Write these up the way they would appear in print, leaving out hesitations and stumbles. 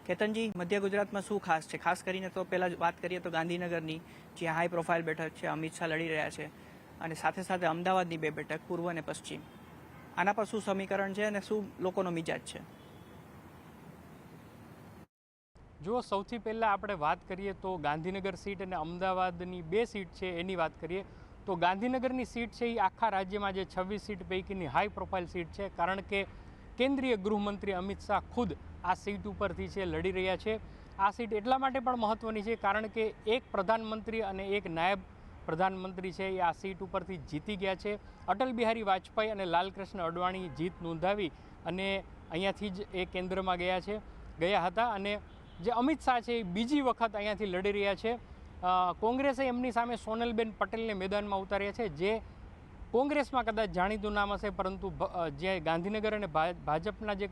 કેતનજી, મધ્ય ગુજરાતમાં શું ખાસ છે? ખાસ કરીને તો પહેલાં વાત કરીએ તો ગાંધીનગરની જે હાઈ પ્રોફાઇલ બેઠક છે, અમિત શાહ લડી રહ્યા છે, અને સાથે સાથે અમદાવાદની બે બેઠક, પૂર્વ અને પશ્ચિમ. આના પર શું સમીકરણ છે અને શું લોકોનો મિજાજ છે? જો સૌથી પહેલાં આપણે વાત કરીએ તો ગાંધીનગર સીટ અને અમદાવાદની બે સીટ છે એની વાત કરીએ તો ગાંધીનગરની સીટ છે એ આખા રાજ્યમાં જે 26 સીટ પૈકીની હાઈ પ્રોફાઇલ સીટ છે, કારણ કે કેન્દ્રીય ગૃહમંત્રી અમિત શાહ ખુદ આ સીટ ઉપરથી છે લડી રહ્યા છે. આ સીટ એટલા માટે પણ મહત્ત્વની છે કારણ કે એક પ્રધાનમંત્રી અને એક નાયબ પ્રધાનમંત્રી છે એ આ સીટ ઉપરથી જીતી ગયા છે. અટલ બિહારી વાજપેયી અને લાલકૃષ્ણ અડવાણી જીત નોંધાવી અને અહીંયાથી જ એ કેન્દ્રમાં ગયા હતા. અને જે અમિત શાહ છે એ બીજી વખત અહીંયાથી લડી રહ્યા છે. કોંગ્રેસે એમની સામે સોનલબેન પટેલને મેદાનમાં ઉતાર્યા છે, જે કોંગ્રેસમાં કદાચ જાણીતું નામ હશે, પરંતુ જે ગાંધીનગર અને ભાજપના જે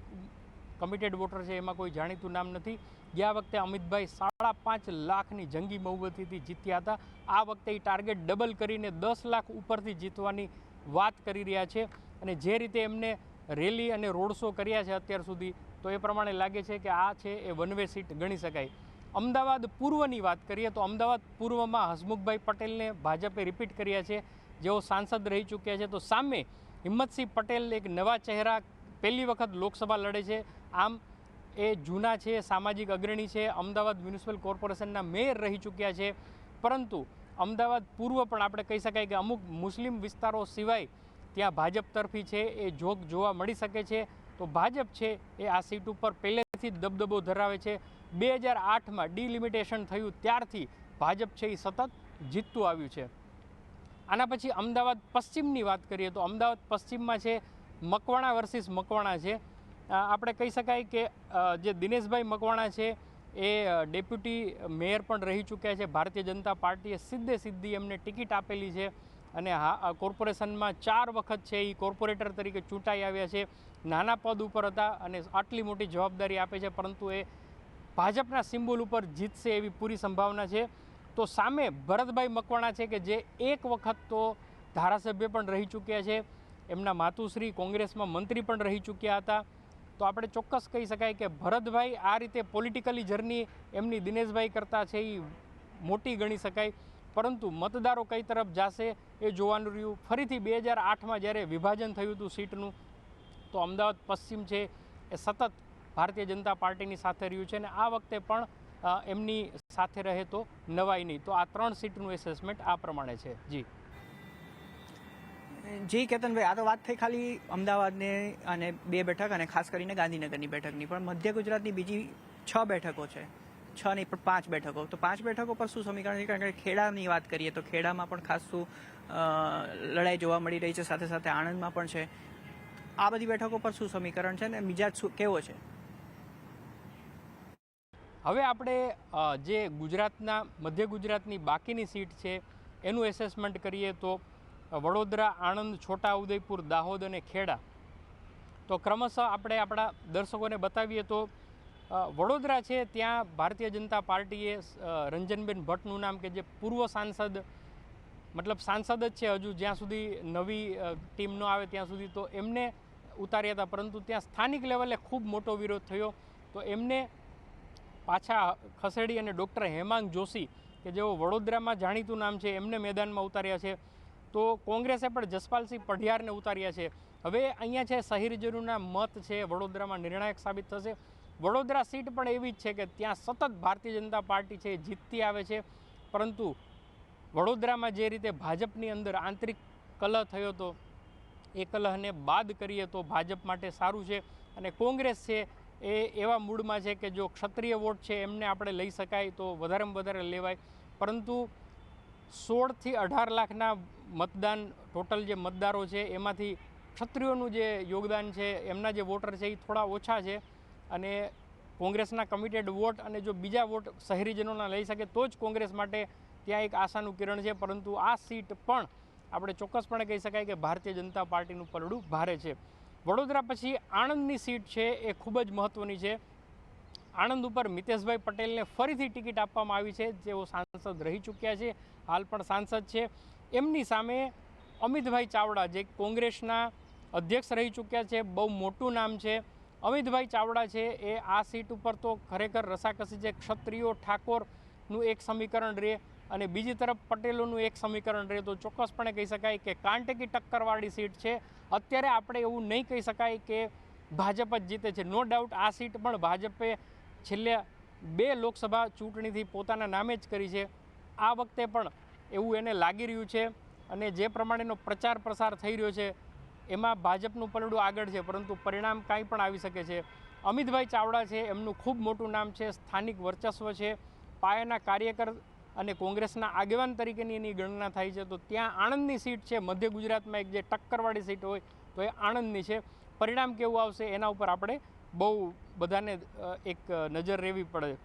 કમિટેડ વોટર છે એમાં કોઈ જાણીતું નામ નથી. ગયા વખતે અમિતભાઈ 5.5 લાખની જંગી બહુમતીથી જીત્યા હતા. આ વખતે એ ટાર્ગેટ ડબલ કરીને 10 લાખ ઉપરથી જીતવાની વાત કરી રહ્યા છે. અને જે રીતે એમને રેલી અને રોડ શો કર્યા છે અત્યાર સુધી, તો એ પ્રમાણે લાગે છે કે આ છે એ વન વે સીટ ગણી શકાય. અમદાવાદ પૂર્વની વાત કરીએ તો અમદાવાદ પૂર્વમાં હસમુખભાઈ પટેલને ભાજપે રિપીટ કર્યા છે, જેઓ સાંસદ રહી ચૂક્યા છે. તો સામે હિંમતસિંહ પટેલ એક નવા ચહેરા પહેલી વખત લોકસભા લડે છે. આમ એ જૂના છે, સામાજિક અગ્રણી છે, અમદાવાદ મ્યુનિસિપલ કોર્પોરેશનના મેયર રહી ચૂક્યા છે. પરંતુ અમદાવાદ પૂર્વ પણ આપણે કહી શકાય કે અમુક મુસ્લિમ વિસ્તારો સિવાય ત્યાં ભાજપ તરફી છે એ જોગ જોવા મળી શકે છે. તો ભાજપ છે એ આ સીટ ઉપર પહેલેથી જ દબદબો ધરાવે છે. 2008માં ડિલિમિટેશન થયું ત્યારથી ભાજપ છે એ સતત જીતતું આવ્યું છે. આના પછી અમદાવાદ પશ્ચિમની વાત કરીએ તો અમદાવાદ પશ્ચિમમાં છે મકવાણા વર્સિસ મકવાણા છે. આપણે કહી શકાય કે જે દિનેશભાઈ મકવાણા છે એ ડેપ્યુટી મેયર પણ રહી ચૂક્યા છે. ભારતીય જનતા પાર્ટીએ સીધી એમને ટિકિટ આપેલી છે અને કોર્પોરેશનમાં 4 વખત છે એ કોર્પોરેટર તરીકે ચૂંટાઈ આવ્યા છે. નાના પદ ઉપર હતા અને આટલી મોટી જવાબદારી આપે છે, પરંતુ એ ભાજપના સિમ્બોલ ઉપર જીતશે એવી પૂરી સંભાવના છે. તો સામે ભરતભાઈ મકવાણા છે કે જે એક વખત તો ધારાસભ્ય પણ રહી ચૂક્યા છે. એમના માતુશ્રી કોંગ્રેસમાં મંત્રી પણ રહી ચૂક્યા હતા. તો આપણે ચોક્કસ કહી શકાય કે ભરતભાઈ આ રીતે પોલિટિકલી જર્ની એમની દિનેશભાઈ કરતાં છે એ મોટી ગણી શકાય. પરંતુ મતદારો કઈ તરફ જશે એ જોવાનું રહ્યું. ફરીથી 2008માં જ્યારે વિભાજન થયું હતું સીટનું, તો અમદાવાદ પશ્ચિમ છે એ સતત ભારતીય જનતા પાર્ટીની સાથે રહ્યું છે અને આ વખતે પણ એમની સાથે રહે તો નવાઈ નહીં. તો આ 3 સીટનું એસેસમેન્ટ આ પ્રમાણે છે. જી કેતનભાઈ, આ તો વાત થઈ ખાલી અમદાવાદની અને 2 બેઠક અને ખાસ કરીને ગાંધીનગરની બેઠકની, પણ મધ્ય ગુજરાતની બીજી 6 બેઠકો છે. 6 નહીં પણ 5 બેઠકો. તો 5 બેઠકો પર શું સમીકરણ છે? કારણ કે ખેડાની વાત કરીએ તો ખેડામાં પણ ખાસ શું લડાઈ જોવા મળી રહી છે, સાથે સાથે આણંદમાં પણ છે. આ બધી બેઠકો પર શું સમીકરણ છે અને મિજાજ કેવો છે? હવે આપણે જે ગુજરાતના મધ્ય ગુજરાતની બાકીની સીટ છે એનું એસેસમેન્ટ કરીએ તો વડોદરા, આણંદ, છોટાઉદેપુર, દાહોદ અને ખેડા. તો ક્રમશઃ આપણે આપણા દર્શકોને બતાવીએ તો વડોદરા છે ત્યાં ભારતીય જનતા પાર્ટીએ રંજનબેન ભટ્ટનું નામ, કે જે પૂર્વ સાંસદ જ છે હજુ જ્યાં સુધી નવી ટીમ ન આવે ત્યાં સુધી, તો એમને ઉતાર્યા હતા. પરંતુ ત્યાં સ્થાનિક લેવલે ખૂબ મોટો વિરોધ થયો, તો એમને પાછા ખસેડી અને ડૉક્ટર હેમાંગ જોશી, કે જેઓ વડોદરામાં જાણીતું નામ છે, એમને મેદાનમાં ઉતાર્યા છે. તો કોંગ્રેસે પણ જસપાલસિંહ પઢિયારને ઉતાર્યા છે. હવે અહીંયા છે શહેરીજનોના મત છે વડોદરામાં નિર્ણાયક સાબિત થશે. વડોદરા સીટ પણ એવી જ છે કે ત્યાં સતત ભારતીય જનતા પાર્ટી છે જીતતી આવે છે. પરંતુ વડોદરામાં જે રીતે ભાજપની અંદર આંતરિક કલહ થયો હતો, એ કલહને બાદ કરીએ તો ભાજપ માટે સારું છે. અને કોંગ્રેસ છે એ એવા મૂડમાં છે કે જો ક્ષત્રિય વોટ છે એમને આપણે લઈ શકાય તો વધારેમાં વધારે લેવાય. પરંતુ 16 થી 18 લાખના મતદાન ટોટલ જે મતદારો છે એમાંથી ક્ષત્રિયોનું જે યોગદાન છે, એમના જે વોટર છે એ થોડા ઓછા છે. અને કોંગ્રેસના કમિટેડ વોટ અને જો બીજા વોટ શહેરીજનોના લઈ શકે તો જ કોંગ્રેસ માટે ત્યાં એક આશાનું કિરણ છે. પરંતુ આ સીટ પણ આપણે ચોક્કસપણે કહી શકાય કે ભારતીય જનતા પાર્ટીનું પલડું ભારે છે. વડોદરા પછી આણંદની સીટ છે એ ખૂબ જ મહત્ત્વની છે. આણંદ ઉપર મિતેશભાઈ પટેલને ફરીથી ટિકિટ આપવામાં આવી છે, જેઓ સાંસદ રહી ચૂક્યા છે, હાલ પણ સાંસદ છે. એમની સામે અમિતભાઈ ચાવડા, જે કોંગ્રેસના અધ્યક્ષ રહી ચૂક્યા છે, બહુ મોટું નામ છે. અમિતભાઈ ચાવડા છે એ આ સીટ ઉપર તો ખરેખર રસાકસી છે. ક્ષત્રિયો ઠાકોરનું એક સમીકરણ રહે અને બીજી તરફ પટેલોનું એક સમીકરણ રહે, તો ચોક્કસપણે કહી શકાય કે કાંટેકી ટક્કરવાળી સીટ છે. અત્યારે આપણે એવું નહીં કહી શકાય કે ભાજપ જ જીતે છે. નો ડાઉટ આ સીટ પણ ભાજપે છેલ્લે 2 લોકસભા ચૂંટણીથી પોતાના નામે જ કરી છે. આ વખતે પણ એવું એને લાગી રહ્યું છે અને જે પ્રમાણેનો પ્રચાર પ્રસાર થઈ રહ્યો છે એમાં ભાજપનું પલડું આગળ છે, પરંતુ પરિણામ કાંઈ પણ આવી શકે છે. અમિતભાઈ ચાવડા છે એમનું ખૂબ મોટું નામ છે, સ્થાનિક વર્ચસ્વ છે, પાયાના કાર્યકર અને કોંગ્રેસના આગેવાન તરીકેની એની ગણના થાય છે. તો ત્યાં આણંદની સીટ છે, મધ્ય ગુજરાતમાં એક જે ટક્કરવાળી સીટ હોય તો એ આણંદની છે. પરિણામ કેવું આવશે એના ઉપર આપણે બહુ બધાને એક નજર રહેવી પડે.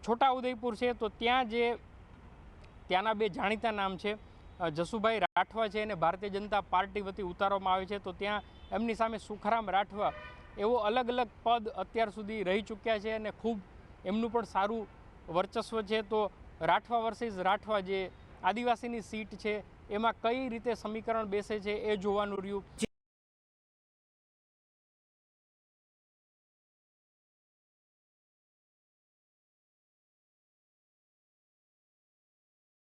છોટાઉદેપુર છે તો ત્યાંના 2 જાણીતા નામ છે, જસુભાઈ રાઠવા છે અને ભારતીય જનતા પાર્ટી વતી ઉતારવામાં આવે છે. તો ત્યાં એમની સામે સુખરામ રાઠવા એવો અલગ અલગ પદ અત્યાર સુધી રહી ચૂક્યા છે અને ખૂબ એમનું પણ સારું વર્ચસ્વ છે. તો રાઠવા વર્સિસ રાઠવા જે આદિવાસીની સીટ છે એમાં કઈ રીતે સમીકરણ બેસે છે એ જોવાનું રહ્યું.